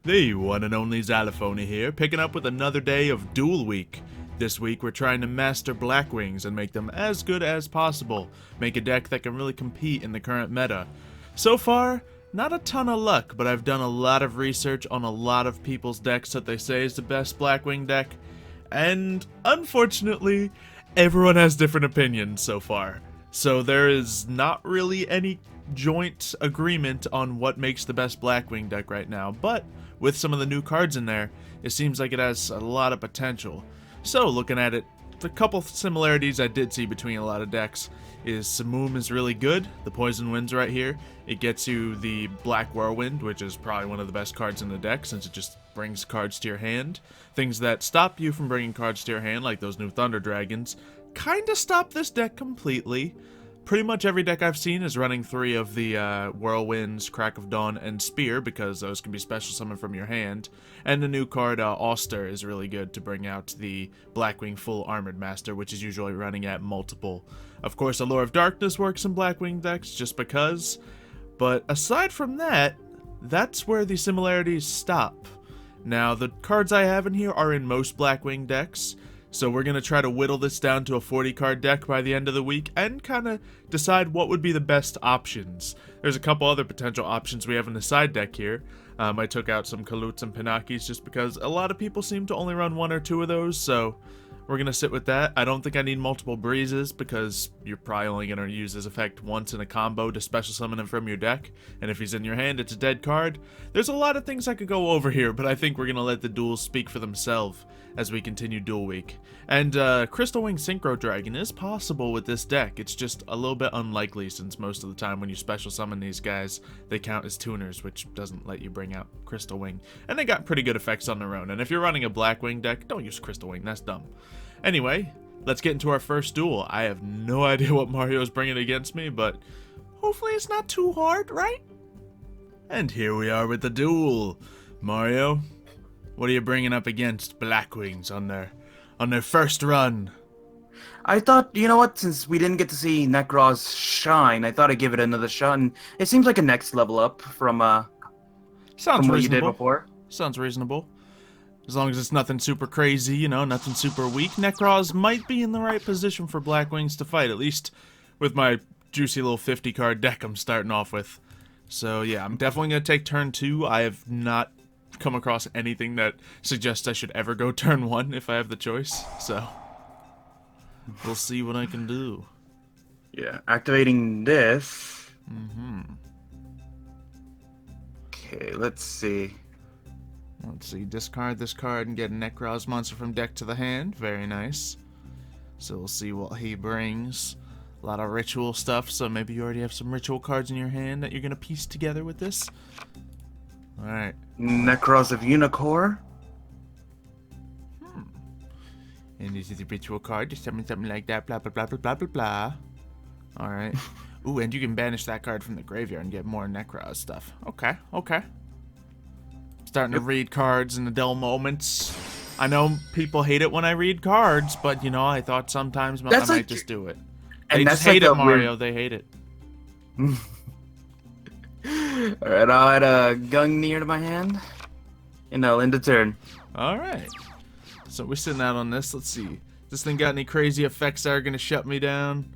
The one and only Xylophoney here, picking up with another day of Duel Week. This week we're trying to master Blackwings and make them as good as possible, make a deck that can really compete in the current meta. So far, not a ton of luck, but I've done a lot of research on a lot of people's decks that they say is the best Blackwing deck, and unfortunately, everyone has different opinions so far. So there is not really any joint agreement on what makes the best Blackwing deck right now, but with some of the new cards in there, it seems like it has a lot of potential. So looking at it, the couple similarities I did see between a lot of decks is Samum is really good, the Poison Wind's right here. It gets you the Black Whirlwind, which is probably one of the best cards in the deck since it just brings cards to your hand. Things that stop you from bringing cards to your hand, like those new Thunder Dragons, kinda stop this deck completely. Pretty much every deck I've seen is running 3 of the Whirlwinds, Crack of Dawn, and Spear, because those can be special summoned from your hand. And the new card, Auster, is really good to bring out the Blackwing Full Armored Master, which is usually running at multiple. Of course, Allure of Darkness works in Blackwing decks, just because. But aside from that, that's where the similarities stop. Now, the cards I have in here are in most Blackwing decks, so we're going to try to whittle this down to a 40-card deck by the end of the week and kind of decide what would be the best options. There's a couple other potential options we have in the side deck here. I took out some Kaluts and Pinakis just because a lot of people seem to only run 1 or 2 of those, so we're going to sit with that. I don't think I need multiple Breezes because you're probably only going to use this effect once in a combo to special summon him from your deck, and if he's in your hand, it's a dead card. There's a lot of things I could go over here, but I think we're going to let the duels speak for themselves as we continue Duel Week. And Crystal Wing Synchro Dragon is possible with this deck. It's just a little bit unlikely since most of the time when you special summon these guys, they count as tuners, which doesn't let you bring out Crystal Wing. And they got pretty good effects on their own. And if you're running a Blackwing deck, don't use Crystal Wing, that's dumb. Anyway, let's get into our first duel. I have no idea what Mario is bringing against me, but hopefully it's not too hard, right? And here we are with the duel. Mario, what are you bringing up against Blackwings on their first run? I thought, you know what, since we didn't get to see NEKROZ shine, I thought I'd give it another shot, and it seems like a next level up from Sounds what you did reasonable. before. Sounds reasonable. As long as it's nothing super crazy, you know, nothing super weak, NEKROZ might be in the right position for Blackwings to fight, at least with my juicy little 50-card deck I'm starting off with. So yeah, I'm definitely going to take turn 2. I have not come across anything that suggests I should ever go turn 1 if I have the choice, so we'll see what I can do. Yeah, activating this. Okay, let's see. Let's see, discard this card and get a NEKROZ monster from deck to the hand. Very nice. So we'll see what he brings. A lot of ritual stuff, so maybe you already have some ritual cards in your hand that you're going to piece together with this. Alright. NEKROZ of Unicorn. And this is a ritual card, just something like that, blah, blah, blah, blah, blah, blah, blah. Alright. Ooh, and you can banish that card from the graveyard and get more NEKROZ stuff. Okay, okay. Starting to read cards in the dull moments. I know people hate it when I read cards, but, you know, I thought sometimes I might just do it. They just hate it, Mario. They hate it. Alright, I'll add a Gungnir to my hand, and I'll end the turn. Alright. So we're sitting out on this. Let's see. This thing got any crazy effects that are going to shut me down?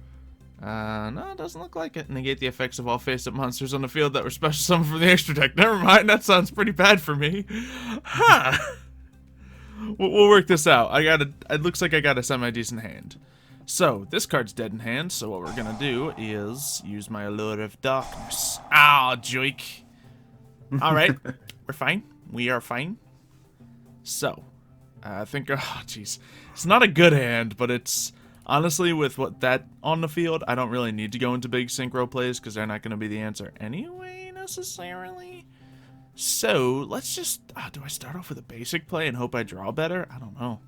No, it doesn't look like it. Negate the effects of all face-up monsters on the field that were special summoned from the extra deck. Never mind, that sounds pretty bad for me. Huh. We'll work this out. It looks like I got a semi-decent hand. So, this card's dead in hand, so what we're gonna do is use my Allure of Darkness. Ah, joik. Alright, we're fine. We are fine. So, I think, oh jeez. It's not a good hand, but it's, honestly, with what that on the field, I don't really need to go into big synchro plays, because they're not gonna be the answer anyway, necessarily. So, let's just, do I start off with a basic play and hope I draw better? I don't know.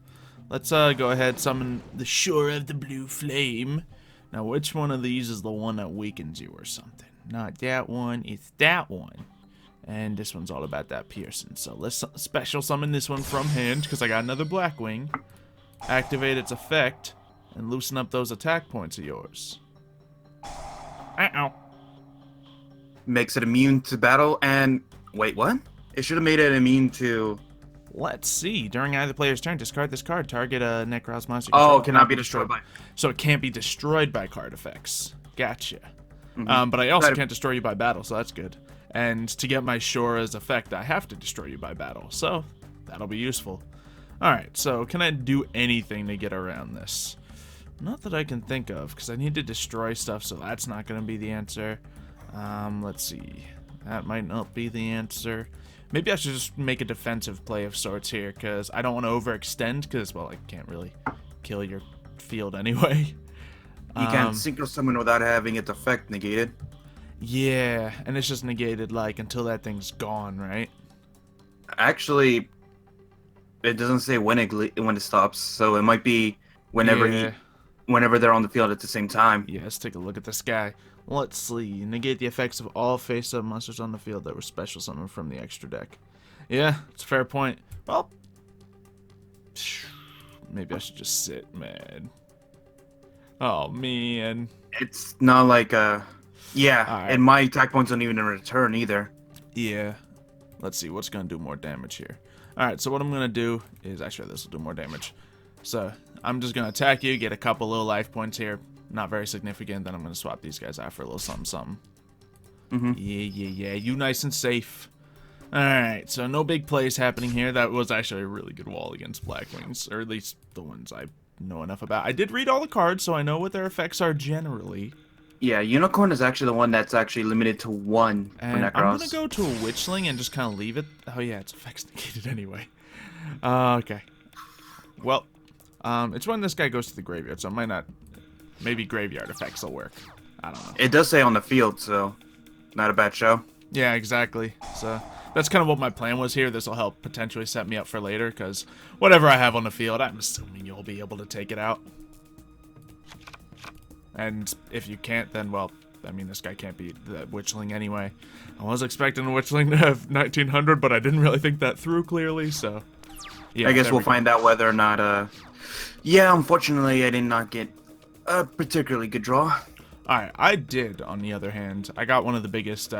Let's go ahead, summon the Shore of the Blue Flame. Now, which one of these is the one that weakens you or something? Not that one, it's that one. And this one's all about that piercing. So let's special summon this one from hand, because I got another Blackwing. Activate its effect, and loosen up those attack points of yours. Uh-oh. Makes it immune to battle, and... Wait, what? It should have made it immune to... Let's see. During either player's turn, discard this card. Target a NEKROZ monster. Oh, cannot be destroyed by... So it can't be destroyed by card effects. Gotcha. Mm-hmm. But I also can't destroy you by battle, so that's good. And to get my Shora's effect, I have to destroy you by battle. So that'll be useful. Alright, so can I do anything to get around this? Not that I can think of, because I need to destroy stuff, so that's not going to be the answer. Let's see. That might not be the answer. Maybe I should just make a defensive play of sorts here, because I don't want to overextend, because, well, I can't really kill your field anyway. You can't synchro summon without having its effect negated. Yeah, and it's just negated, like, until that thing's gone, right? Actually, it doesn't say when it stops, so it might be whenever whenever they're on the field at the same time. Yeah, let's take a look at this guy. Let's see. Negate the effects of all face-up monsters on the field that were special summoned from the extra deck. Yeah, it's a fair point. Well, maybe I should just sit, man. Oh, man. It's not like yeah, right. and my attack points don't even return either. Yeah. Let's see, what's going to do more damage here? Alright, so what I'm going to do is... Actually, this will do more damage. So, I'm just going to attack you, get a couple little life points here. Not very significant. Then I'm going to swap these guys out for a little something. Yeah. You nice and safe. Alright, so no big plays happening here. That was actually a really good wall against Blackwings. Or at least the ones I know enough about. I did read all the cards, so I know what their effects are generally. Yeah, Unicorn is actually the one that's actually limited to 1 for And NEKROZ. I'm going to go to a Witchling and just kind of leave it. Oh yeah, its effects negated anyway. Okay. Well, it's when this guy goes to the graveyard, so it might not... Maybe graveyard effects will work. I don't know. It does say on the field, so not a bad show. Yeah, exactly. So that's kind of what my plan was here. This will help potentially set me up for later, because whatever I have on the field, I'm assuming you'll be able to take it out. And if you can't, then, well, I mean, this guy can't beat the Witchling anyway. I was expecting the Witchling to have 1900, but I didn't really think that through clearly, so... Yeah, I guess we'll find out whether or not, Yeah, unfortunately, I did not get a particularly good draw. Alright, I did, on the other hand. I got one of the biggest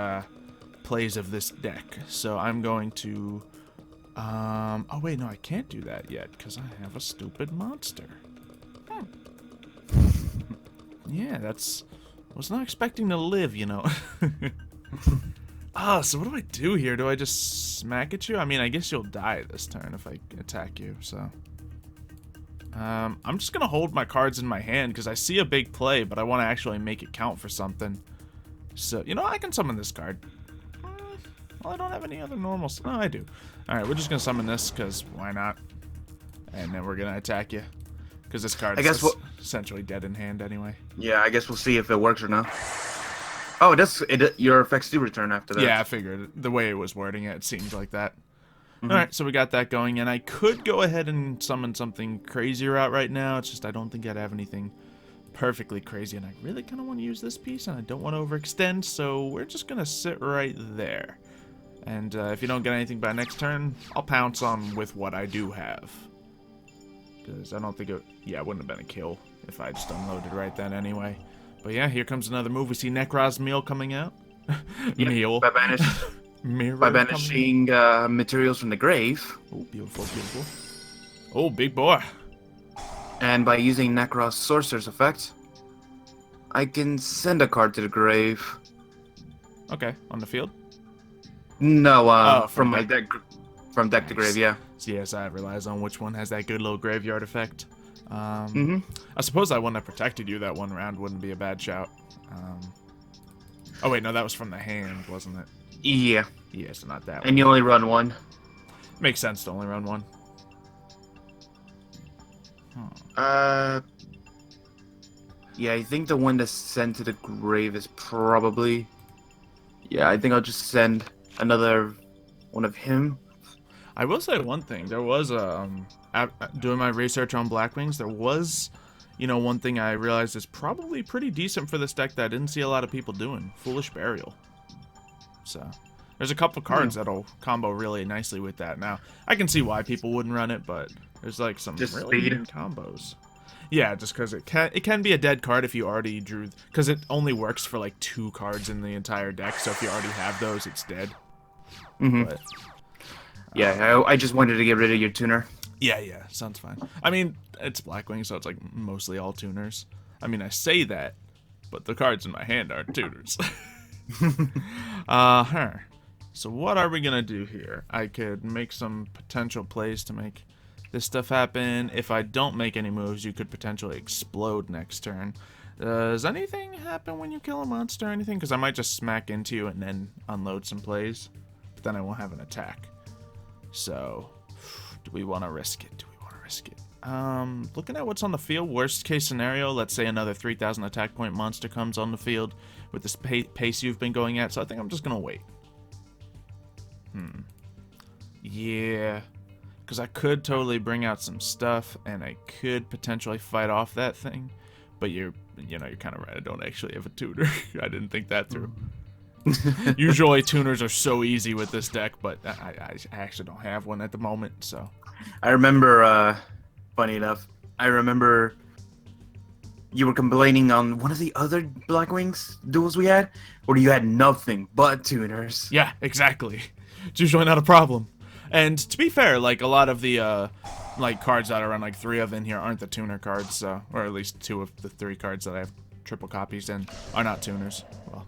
plays of this deck, so I'm going to... Oh, wait, no, I can't do that yet, because I have a stupid monster. Yeah, that's... I was not expecting to live, you know. So what do I do here? Do I just smack at you? I mean, I guess you'll die this turn if I attack you, so... I'm just gonna hold my cards in my hand, because I see a big play, but I want to actually make it count for something. So, you know, I can summon this card. Well, I don't have any other normals. No, I do. Alright, we're just gonna summon this, because why not? And then we're gonna attack you. Because this card is essentially dead in hand anyway. Yeah, I guess we'll see if it works or not. Oh, your effects do return after that. Yeah, I figured. The way it was wording it, it seemed like that. Alright, so we got that going, and I could go ahead and summon something crazier out right now. It's just I don't think I'd have anything perfectly crazy, and I really kind of want to use this piece, and I don't want to overextend, so we're just going to sit right there. And if you don't get anything by next turn, I'll pounce on with what I do have. Because I don't think it... Yeah, it wouldn't have been a kill if I just unloaded right then anyway. But yeah, here comes another move. We see NEKROZ Meal coming out. Yeah, Meal. By banishing materials from the grave. Oh, beautiful, beautiful. Oh, big boy. And by using NEKROZ Sorcerer's effect, I can send a card to the grave. Okay, on the field? No, from my deck. From deck to grave, yeah. So yes, I relies on which one has that good little graveyard effect. I suppose that one that protected you that one round wouldn't be a bad shout. Oh wait, no, that was from the hand, wasn't it? Yeah. Yeah, so not that one. And you only run one. Makes sense to only run one. Yeah, I think the one that's sent to the grave is probably... Yeah, I think I'll just send another one of him. I will say one thing. There was doing my research on Blackwings, there was, you know, one thing I realized is probably pretty decent for this deck that I didn't see a lot of people doing. Foolish Burial. So, there's a couple cards that'll combo really nicely with that. Now, I can see why people wouldn't run it, but there's like some just really good combos. Yeah, just because it can be a dead card if you already drew, because it only works for like 2 cards in the entire deck. So if you already have those, it's dead. But Yeah, I just wanted to get rid of your tuner. Yeah, sounds fine. I mean, it's Blackwing, so it's like mostly all tuners. I mean, I say that, but the cards in my hand aren't tuners. Huh. So what are we gonna do here? I could make some potential plays to make this stuff happen. If I don't make any moves, you could potentially explode next turn. Does anything happen when you kill a monster or anything? Because I might just smack into you and then unload some plays. But then I won't have an attack. So, do we want to risk it? Looking at what's on the field, worst case scenario, let's say another 3,000 attack point monster comes on the field with this pace you've been going at. So I think I'm just going to wait. Yeah. Because I could totally bring out some stuff and I could potentially fight off that thing. But you're kind of right. I don't actually have a tuner. I didn't think that through. Usually tuners are so easy with this deck, but I actually don't have one at the moment, so. I remember, funny enough, I remember you were complaining on one of the other Blackwings duels we had, where you had nothing but tuners. Yeah, exactly. It's usually not a problem. And to be fair, like a lot of the like cards that are on, like 3 of in here aren't the tuner cards, so, or at least 2 of the 3 cards that I have triple copies in are not tuners. Well,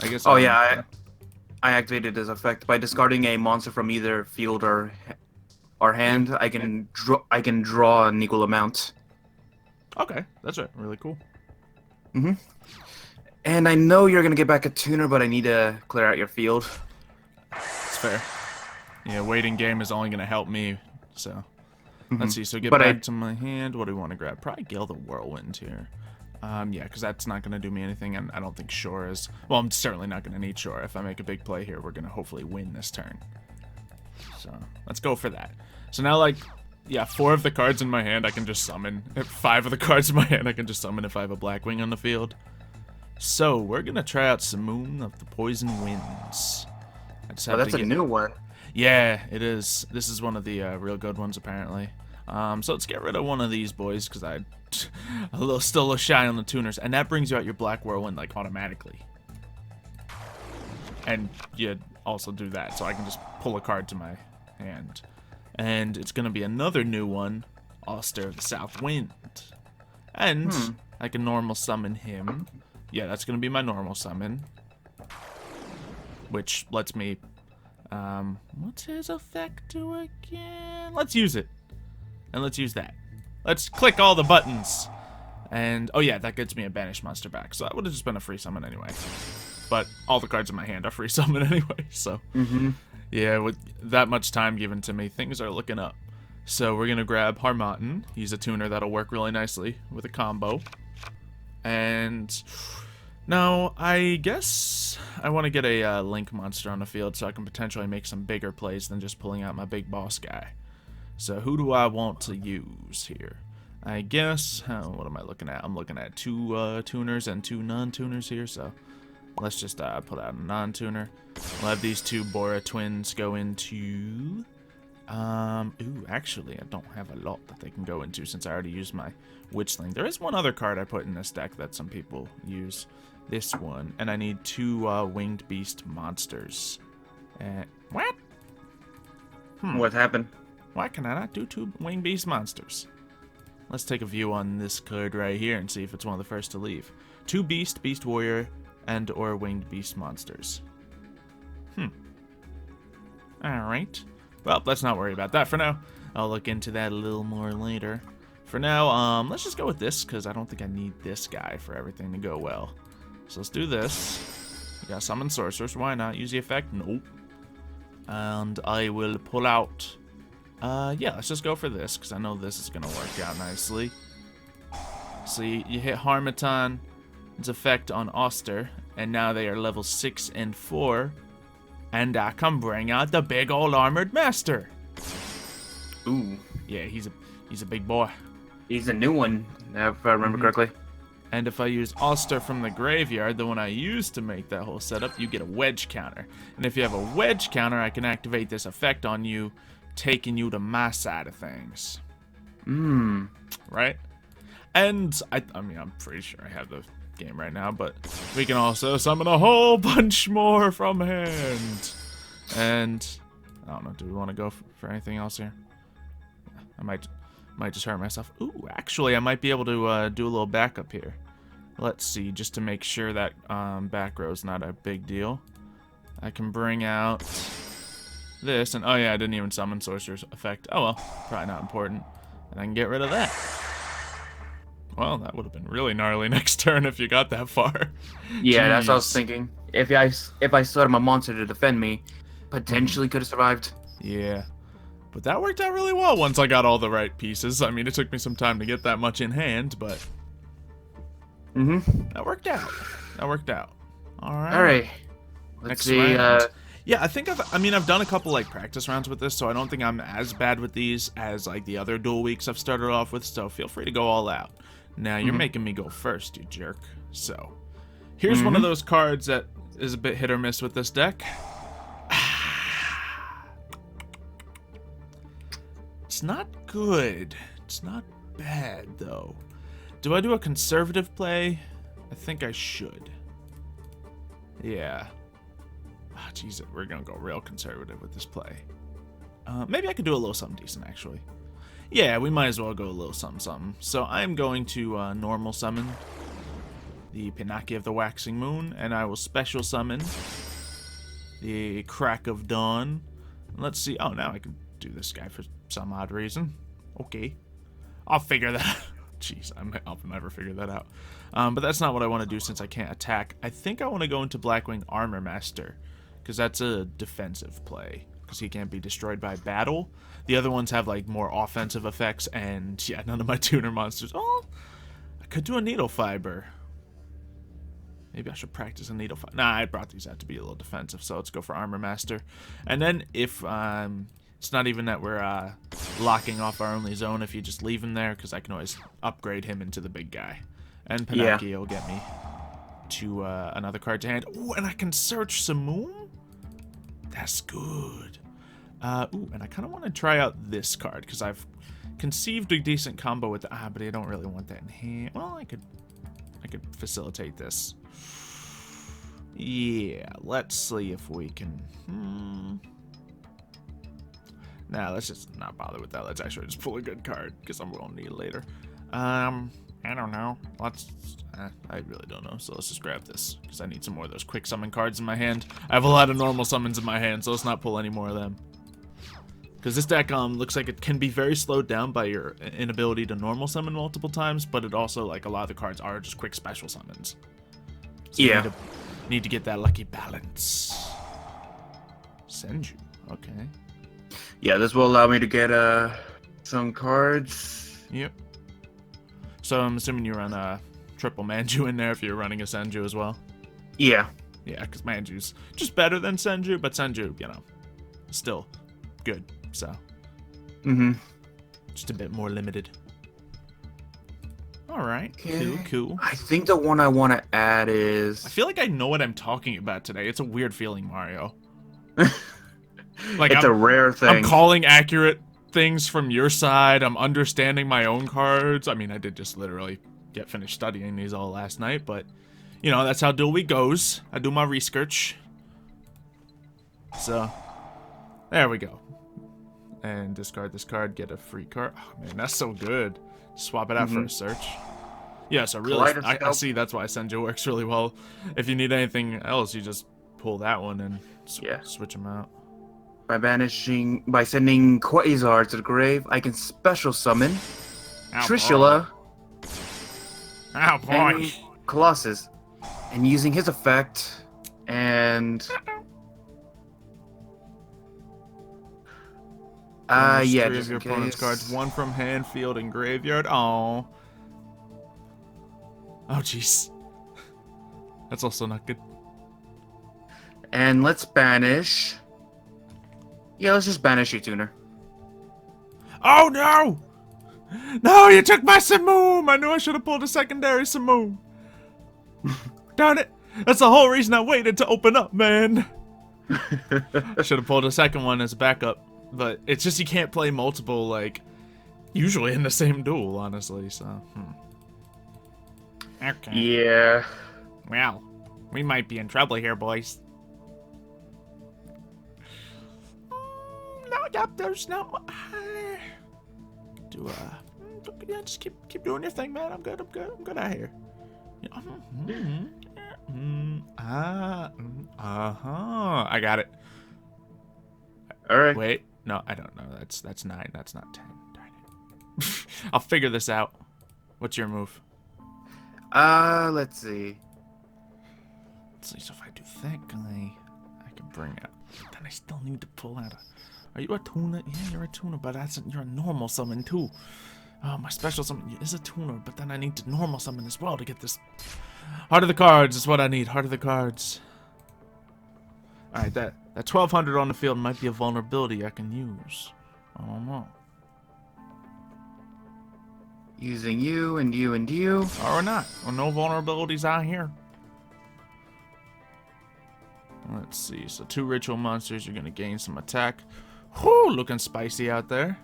I guess. Oh yeah, I activated this effect by discarding a monster from either field or hand. I can draw an equal amount. Okay, that's right. Really cool. And I know you're gonna get back a tuner, but I need to clear out your field. It's fair. Yeah, waiting game is only gonna help me. So let's see. So get But back to my hand. What do we want to grab? Probably Gale the Whirlwind here. Yeah, because that's not going to do me anything, and I don't think Shore is. Well, I'm certainly not going to need Shore. If I make a big play here, we're going to hopefully win this turn. So let's go for that. So now, like, yeah, 4 of the cards in my hand I can just summon. 5 of the cards in my hand I can just summon if I have a Blackwing on the field. So we're going to try out Simoon of the Poison Winds. Oh, that's a new one. Yeah, it is. This is one of the real good ones, apparently. So let's get rid of one of these boys, because I'm still a little shy on the tuners. And that brings you out your Black Whirlwind, like, automatically. And you also do that, so I can just pull a card to my hand. And it's going to be another new one, Auster of the South Wind. And I can normal summon him. Yeah, that's going to be my normal summon. Which lets me... what's his effect do again? Let's use it. And let's use that. Let's click all the buttons. And, oh yeah, that gets me a banished monster back. So that would have just been a free summon anyway. But all the cards in my hand are free summon anyway, so. Yeah, with that much time given to me, things are looking up. So we're going to grab Harmatan. He's a tuner that'll work really nicely with a combo. And... now, I guess I want to get a Link monster on the field so I can potentially make some bigger plays than just pulling out my big boss guy. So who do I want to use here? I guess, what am I looking at? I'm looking at 2 tuners and 2 non-tuners here, so let's just put out a non-tuner. We'll have these 2 Bora twins go into... ooh, actually, I don't have a lot that they can go into since I already used my Witchling. There is one other card I put in this deck that some people use. This one, and I need 2 winged beast monsters. What? What happened? Why can I not do 2 winged beast monsters? Let's take a view on this card right here and see if it's one of the first to leave. 2 beast, beast warrior, and or winged beast monsters. Alright. Well, let's not worry about that for now. I'll look into that a little more later. For now, let's just go with this, because I don't think I need this guy for everything to go well. So let's do this. We got summon sorcerers. Why not? Use the effect? Nope. And I will pull out... yeah, let's just go for this, because I know this is going to work out nicely. So you hit Harmatan, its effect on Auster, and now they are level 6 and 4. And I can bring out the big old armored master. Ooh. Yeah, he's a big boy. He's a new one, if I remember correctly. And if I use Auster from the graveyard, the one I used to make that whole setup, you get a wedge counter. And if you have a wedge counter, I can activate this effect on you, taking you to my side of things. Right? And, I mean, I'm pretty sure I have the game right now, but we can also summon a whole bunch more from hand. And I don't know. Do we want to go for anything else here? I might just hurt myself. Ooh, actually, I might be able to do a little backup here. Let's see, just to make sure that back row is not a big deal. I can bring out this, and oh yeah, I didn't even summon Sorcerer's Effect. Oh well, probably not important. And I can get rid of that. Well, that would have been really gnarly next turn if you got that far. Yeah, Jeez. that's what I was thinking. If I still had my monster to defend me, potentially could have survived. Yeah. But that worked out really well once I got all the right pieces. I mean, it took me some time to get that much in hand, but that worked out. That worked out. All right. All right. Let's Next see. round. Yeah, I think I've done a couple like practice rounds with this, so I don't think I'm as bad with these as like the other duel weeks I've started off with. So feel free to go all out. Now you're making me go first, you jerk. So here's one of those cards that is a bit hit or miss with this deck. It's not good. It's not bad though. Do I do a conservative play? I think I should. Yeah. Ah, jeez, we're gonna go real conservative with this play. Maybe I could do a little something decent, actually. Yeah, we might as well go a little something something. So I'm going to normal summon the Pinaki of the Waxing Moon, and I will special summon the Crack of Dawn. Let's see. Oh, now I can do this guy for some odd reason. Okay. I'll figure that out. Jeez, I'll never figure that out. But that's not what I want to do since I can't attack. I think I want to go into Blackwing Armor Master, because that's a defensive play, because he can't be destroyed by battle. The other ones have like more offensive effects, and yeah, none of my tuner monsters. Oh, I could do a Needle Fiber. Maybe I should practice a Needle Fiber. Nah, I brought these out to be a little defensive, so let's go for Armor Master. And then if it's not even that we're locking off our only zone, if you just leave him there, because I can always upgrade him into the big guy. And Pinaki will get me to another card to hand. Ooh, and I can search Simoon? That's good. Ooh, and I kind of want to try out this card, because I've conceived a decent combo with but I don't really want that in hand. Well, I could facilitate this. Yeah, let's see if we can... Nah, let's just not bother with that. Let's actually just pull a good card, because I'm going to need it later. I don't know. I really don't know, so let's just grab this, because I need some more of those quick summon cards in my hand. I have a lot of normal summons in my hand, so let's not pull any more of them. Because this deck looks like it can be very slowed down by your inability to normal summon multiple times, but it also, like, a lot of the cards are just quick special summons. So yeah. You need to get that lucky balance. Senju, okay. Yeah, this will allow me to get some cards. Yep. So I'm assuming you run triple Manju in there if you're running a Senju as well? Yeah. Yeah, because Manju's just better than Senju, but Senju, you know, still good, so. Just a bit more limited. Alright, cool. I think the one I want to add is... I feel like I know what I'm talking about today. It's a weird feeling, Mario. Like it's a rare thing. I'm calling accurate things from your side. I'm understanding my own cards. I mean, I did just literally get finished studying these all last night, but you know, that's how Duel Week goes. I do my research. So, there we go. And discard this card, get a free card. Oh man, that's so good. Swap it out for a search. Yeah, so really, I see that's why Senju works really well. If you need anything else, you just pull that one and switch them out. By sending Quasar to the grave, I can special summon Trishula and Colossus, and using his effect, and yeah, three of your opponent's cards, one from hand, field, and graveyard. Oh, jeez, that's also not good. And let's banish. Yeah, let's just banish you, Tuner. Oh no! No, you took my Simoon! I knew I should have pulled a secondary Simoon. Darn it! That's the whole reason I waited to open up, man. I should have pulled a second one as a backup, but it's just you can't play multiple, like, usually in the same duel, honestly, so. Okay. Yeah. Well, we might be in trouble here, boys. up. There's not much. Yeah, just keep doing your thing, man. I'm good out here. I got it. All right. Wait, no, I don't know. That's 9. That's not 10. Darn it. I'll figure this out. What's your move? Let's see. So if I do that guy, I can bring out. Then I still need to pull out a. Are you a tuner? Yeah, you're a tuner, but you're a normal summon too. My special summon is a tuner, but then I need to normal summon as well to get this. Heart of the cards is what I need. Heart of the cards. All right, that 1200 on the field might be a vulnerability I can use. I don't know. Using you and you and you. Or not. Or no vulnerabilities out here. Let's see. So 2 ritual monsters. You're gonna gain some attack. Whoo, looking spicy out there.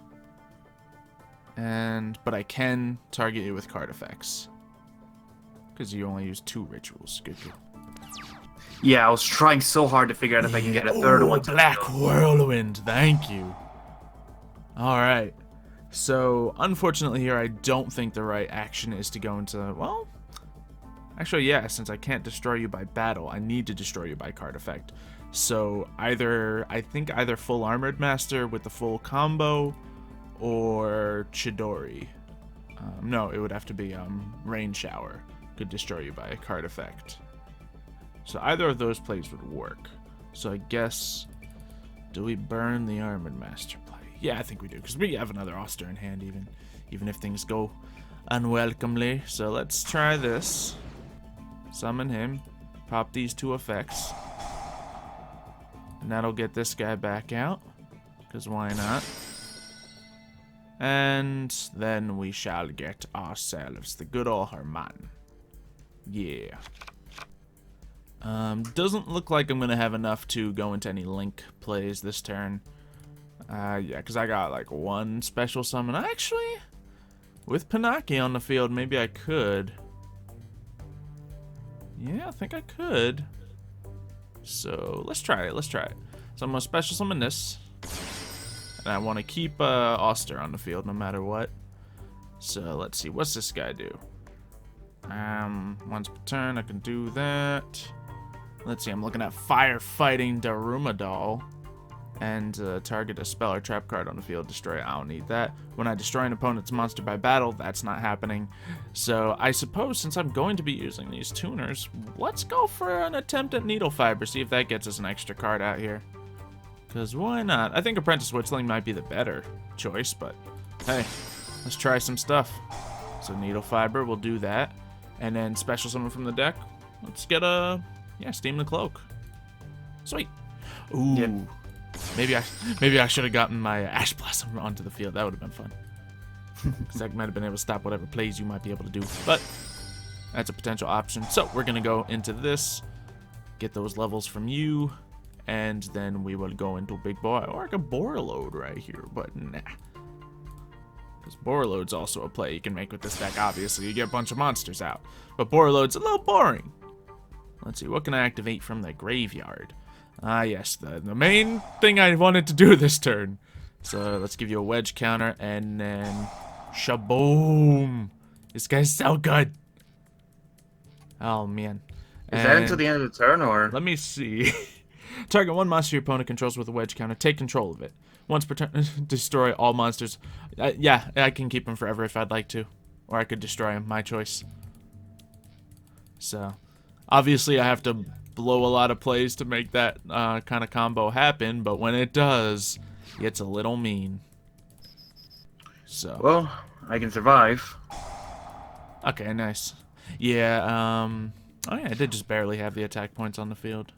But I can target you with card effects. Because you only use 2 rituals. Good. Yeah, I was trying so hard to figure out if I can get a third one. Black Whirlwind. Thank you. Alright. So, unfortunately here, I don't think the right action is to go into... Well, actually, yeah, since I can't destroy you by battle, I need to destroy you by card effect. So, I think either full Armored Master with the full combo, or Chidori. No, it would have to be Rain Shower. Could destroy you by a card effect. So either of those plays would work. So I guess, do we burn the Armored Master play? Yeah, I think we do, because we have another Oster in hand even if things go unwelcomely. So let's try this. Summon him. Pop these 2 effects. And that'll get this guy back out, because why not? And then we shall get ourselves the good old Herman. Yeah. Doesn't look like I'm gonna have enough to go into any Link plays this turn. Yeah, because I got like 1 special summon. Actually, with Pinaki on the field, maybe I could. Yeah, I think I could. So let's try it. So I'm gonna special summon this. And I want to keep Oster on the field no matter what. So let's see, what's this guy do? Once per turn, I can do that. Let's see, I'm looking at Firefighting Daruma Doll. And target a spell or trap card on the field, destroy it. I don't need that. When I destroy an opponent's monster by battle, that's not happening. So I suppose since I'm going to be using these tuners, let's go for an attempt at Needle Fiber, see if that gets us an extra card out here. Because why not? I think Apprentice Witchling might be the better choice, but hey, let's try some stuff. So Needle Fiber, we'll do that. And then special summon from the deck. Let's get Steam the Cloak. Sweet. Ooh. Yep. Maybe I should have gotten my Ash Blossom onto the field. That would have been fun. Because I might have been able to stop whatever plays you might be able to do. But that's a potential option. So we're going to go into this. Get those levels from you. And then we will go into Big Boy. Or like a Borreload right here. But nah. Because Borreload's also a play you can make with this deck, obviously. You get a bunch of monsters out. But Borreload's a little boring. Let's see, what can I activate from the graveyard? Yes, the main thing I wanted to do this turn. So let's give you a wedge counter, and then shaboom! This guy's so good. Oh man. Is that until the end of the turn, or? Let me see. Target 1 monster your opponent controls with a wedge counter. Take control of it. Once per turn, destroy all monsters. Yeah, I can keep him forever if I'd like to, or I could destroy him. My choice. So, obviously, I have to blow a lot of plays to make that kind of combo happen, but when it does, it's a little mean. So. Well, I can survive. Okay, nice. Yeah, oh yeah, I did just barely have the attack points on the field.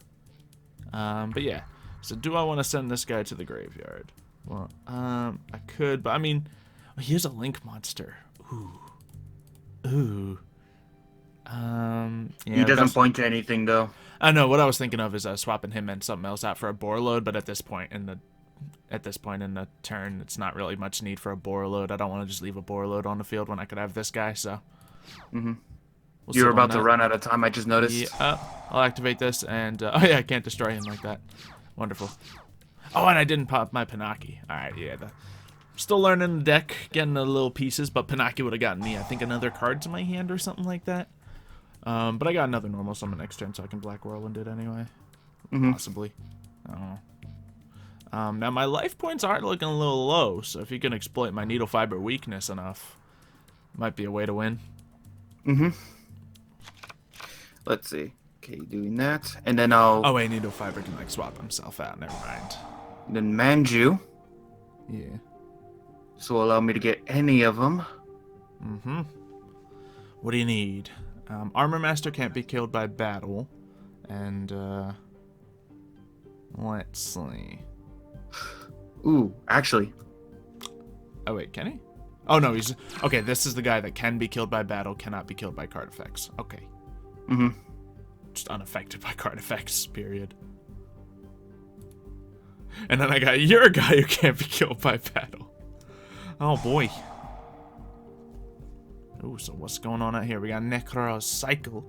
But yeah. So do I want to send this guy to the graveyard? Well, I could, but I mean, here's a Link monster. Ooh. Yeah, he doesn't point to anything, though. I know. What I was thinking of is swapping him and something else out for a Borreload, but at this point in the turn, it's not really much need for a Borreload. I don't want to just leave a Borreload on the field when I could have this guy. So. You were about to run out of time. I just noticed. Yeah, I'll activate this, and oh yeah, I can't destroy him like that. Wonderful. Oh, and I didn't pop my Panaki. Alright, yeah. Still learning the deck, getting the little pieces, but Panaki would have gotten me, I think, another card to my hand or something like that. But I got another normal summon next turn, so I can Black Whirlwind it anyway. Possibly. I don't know. Now, my life points are looking a little low, so if you can exploit my Needle Fiber weakness enough, might be a way to win. Let's see. Okay, doing that. And then I'll... Oh, wait, Needle Fiber can, like, swap himself out. Never mind. Then Manju. Yeah. This will allow me to get any of them. What do you need? Armor Master can't be killed by battle. And, let's see. Ooh, actually. Oh, wait, can he? Oh, no, he's... Okay, this is the guy that can be killed by battle, cannot be killed by card effects. Okay. Just unaffected by card effects, period. And then I got, you're a guy who can't be killed by battle. Oh, boy. Ooh, so what's going on out here? We got NEKROZ Cycle.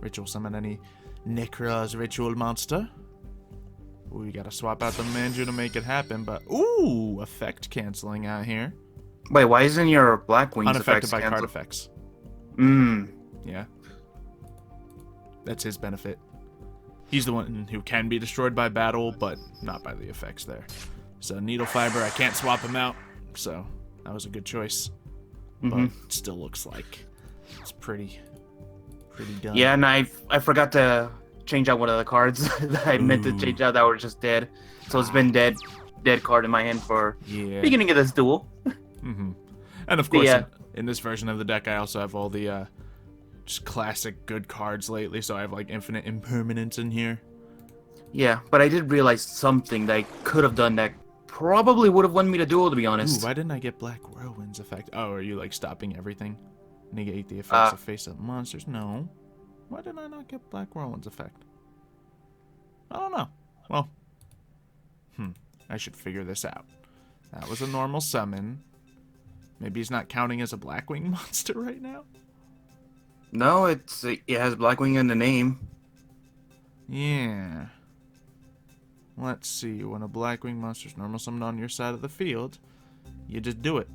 Ritual summon any NEKROZ ritual monster. Ooh, we gotta swap out the Manju to make it happen, but... Ooh, effect canceling out here. Wait, why isn't your Blackwings Unaffected effects by card canceled? effects. Yeah. That's his benefit. He's the one who can be destroyed by battle, but not by the effects there. So Needle Fiber, I can't swap him out, so that was a good choice. But it still looks like it's pretty dumb. Yeah, and I forgot to change out one of the cards that I meant to change out that were just dead. So it's been dead card in my hand for beginning of this duel. And of course, in this version of the deck, I also have all the just classic good cards lately. So I have like Infinite Impermanence in here. Yeah, but I did realize something that I could have done that probably would have won me the duel, to be honest. Ooh, why didn't I get Black Whirlwind's effect? Oh, are you like stopping everything? Negate the effects of face-up monsters? No. Why did I not get Black Whirlwind's effect? I don't know. Well, I should figure this out. That was a normal summon. Maybe he's not counting as a Blackwing monster right now? No, it has Blackwing in the name. Yeah. Let's see. When a Blackwing monster's normal summoned on your side of the field, you just do it.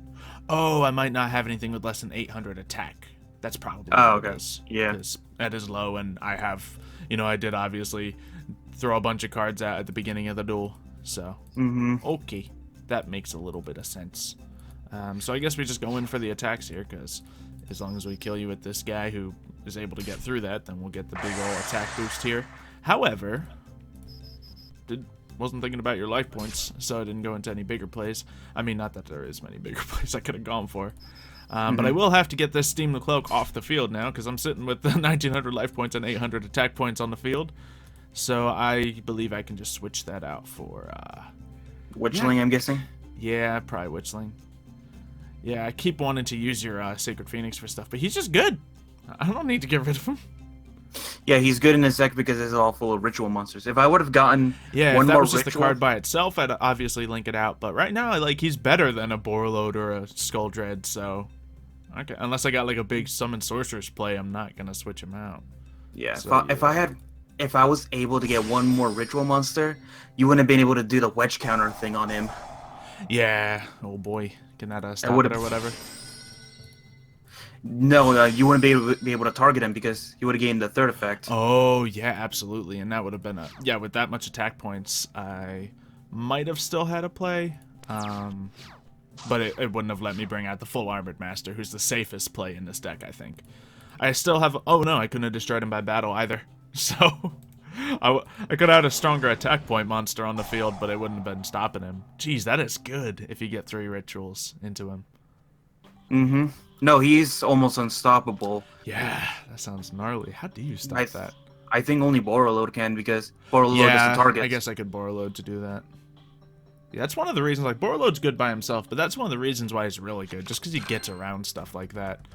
Oh, I might not have anything with less than 800 attack. That's probably what it is. Yeah. That is low, and I have, I did obviously throw a bunch of cards out at the beginning of the duel. So, okay. That makes a little bit of sense. So I guess we just go in for the attacks here, because as long as we kill you with this guy who is able to get through that, then we'll get the big ol' attack boost here. However, wasn't thinking about your life points, so I didn't go into any bigger plays. I mean, not that there is many bigger plays I could have gone for. But I will have to get this Steam the Cloak off the field now, because I'm sitting with the 1900 life points and 800 attack points on the field. So I believe I can just switch that out for... Witchling, I'm guessing? Yeah, probably Witchling. Yeah, I keep wanting to use your Sacred Phoenix for stuff, but he's just good. I don't need to get rid of him. Yeah, he's good in his deck because it's all full of ritual monsters. If I would have gotten if that was just the card by itself, I'd obviously link it out. But right now, he's better than a Borreload or a Skull Dread, so... Okay, unless I got like a big Summon Sorceress play, I'm not gonna switch him out. Yeah, so, if I was able to get one more ritual monster, you wouldn't have been able to do the wedge counter thing on him. Yeah, oh boy, can that stop it or whatever? No, you wouldn't be able to target him because he would have gained the third effect. Oh yeah, absolutely, and that would have been with that much attack points, I might have still had a play. But it wouldn't have let me bring out the full Armored Master, who's the safest play in this deck, I think. I still have... Oh, no, I couldn't have destroyed him by battle either. So, I could have had a stronger attack point monster on the field, but it wouldn't have been stopping him. Jeez, that is good if you get 3 rituals into him. No, he's almost unstoppable. Yeah, that sounds gnarly. How do you stop that? I think only Borreload can, because Borreload is the target. I guess I could Borreload to do that. Yeah, that's one of the reasons, Borreload's good by himself, but that's one of the reasons why he's really good, just because he gets around stuff like that.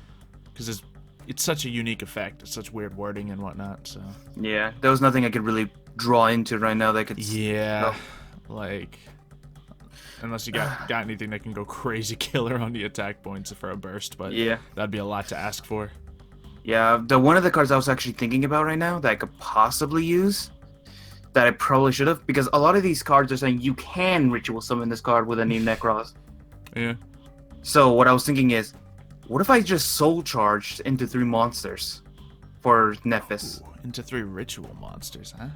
Because it's such a unique effect, it's such weird wording and whatnot, so... Yeah, there was nothing I could really draw into right now that could... Yeah, unless you got anything that can go crazy killer on the attack points for a burst, but yeah, that'd be a lot to ask for. Yeah, one of the cards I was actually thinking about right now that I could possibly use that I probably should have, because a lot of these cards are saying you can ritual summon this card with a new NEKROZ. Yeah. So what I was thinking is, what if I just soul charged into 3 monsters for Nephis? Ooh, into 3 ritual monsters, huh?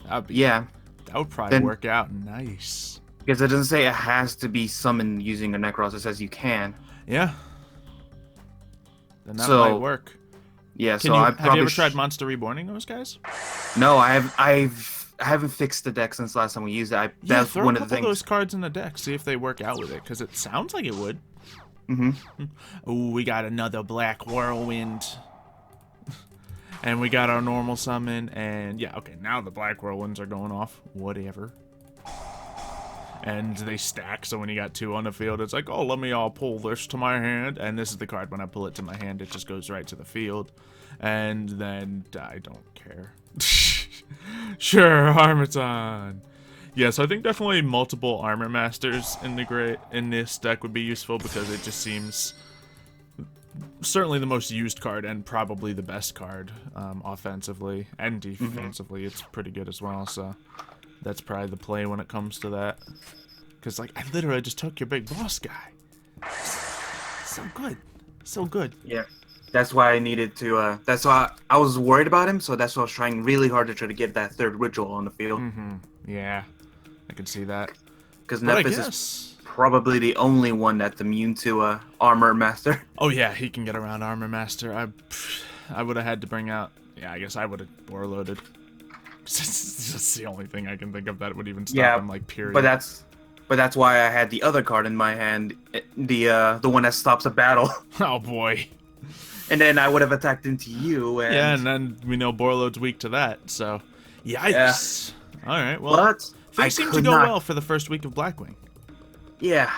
That'd be, Yeah, that would probably then- work out nice. because it doesn't say it has to be summoned using a NEKROZ. It says you can. Yeah. Then that So- might work. Yeah, Can so you, I have probably you ever tried Monster Reborning those guys? No, I haven't fixed the deck since last time we used it. Yeah, That's throw one a of the couple of things. those cards in the deck, see if they work out with it, because it sounds like it would. Mm-hmm. Ooh, we got another Black Whirlwind. And we got our normal summon, and yeah, okay, now the Black Whirlwinds are going off. Whatever. And they stack, so when you got 2 on the field, it's like, oh, let me pull this to my hand. And this is the card, when I pull it to my hand, it just goes right to the field. And then I don't care. Sure, Harmattan. Yeah, so I think definitely multiple Armor Masters in this deck would be useful, because it just seems certainly the most used card and probably the best card offensively and defensively. It's pretty good as well, so that's probably the play when it comes to that. Because, like, I literally just took your big boss guy. So good. So good. Yeah, that's why I needed to. That's why I was worried about him. So that's why I was trying really hard to try to get that 3rd ritual on the field. Yeah, I can see that. Because But I Nephis guess... is probably the only one that's immune to Armor Master. Oh, yeah, he can get around Armor Master. I would have had to bring out... Yeah, I guess I would have war loaded. That's the only thing I can think of that would even stop him, like, period. But that's why I had the other card in my hand, the one that stops a battle. Oh, boy. And then I would have attacked into you. And... Yeah, and then we know Borload's weak to that, so... Yikes. Yeah. Alright, well, but I things seem to could go not... well for the first week of Blackwing. Yeah,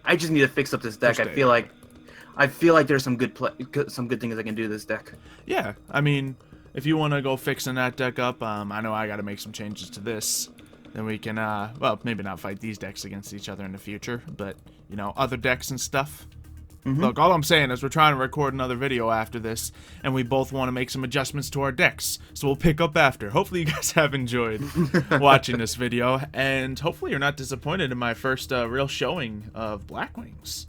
I just need to fix up this deck. First I day. feel like there's some good things I can do to this deck. Yeah, I mean, if you want to go fixing that deck up, I know I got to make some changes to this. Then we can, well, maybe not fight these decks against each other in the future, but, you know, other decks and stuff. Look, all I'm saying is we're trying to record another video after this, and we both want to make some adjustments to our decks, so we'll pick up after. Hopefully you guys have enjoyed watching this video, and hopefully you're not disappointed in my first real showing of Blackwings.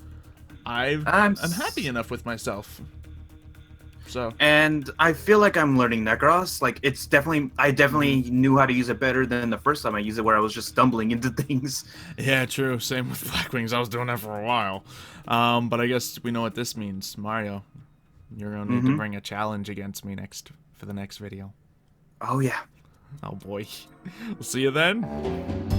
I'm happy enough with myself. So. And I feel like I'm learning NEKROZ. Like, I definitely knew how to use it better than the first time I used it, where I was just stumbling into things. Yeah, true. Same with Blackwings. I was doing that for a while. But I guess we know what this means. Mario, you're going to need to bring a challenge against me for the next video. Oh, yeah. Oh, boy. We'll see you then.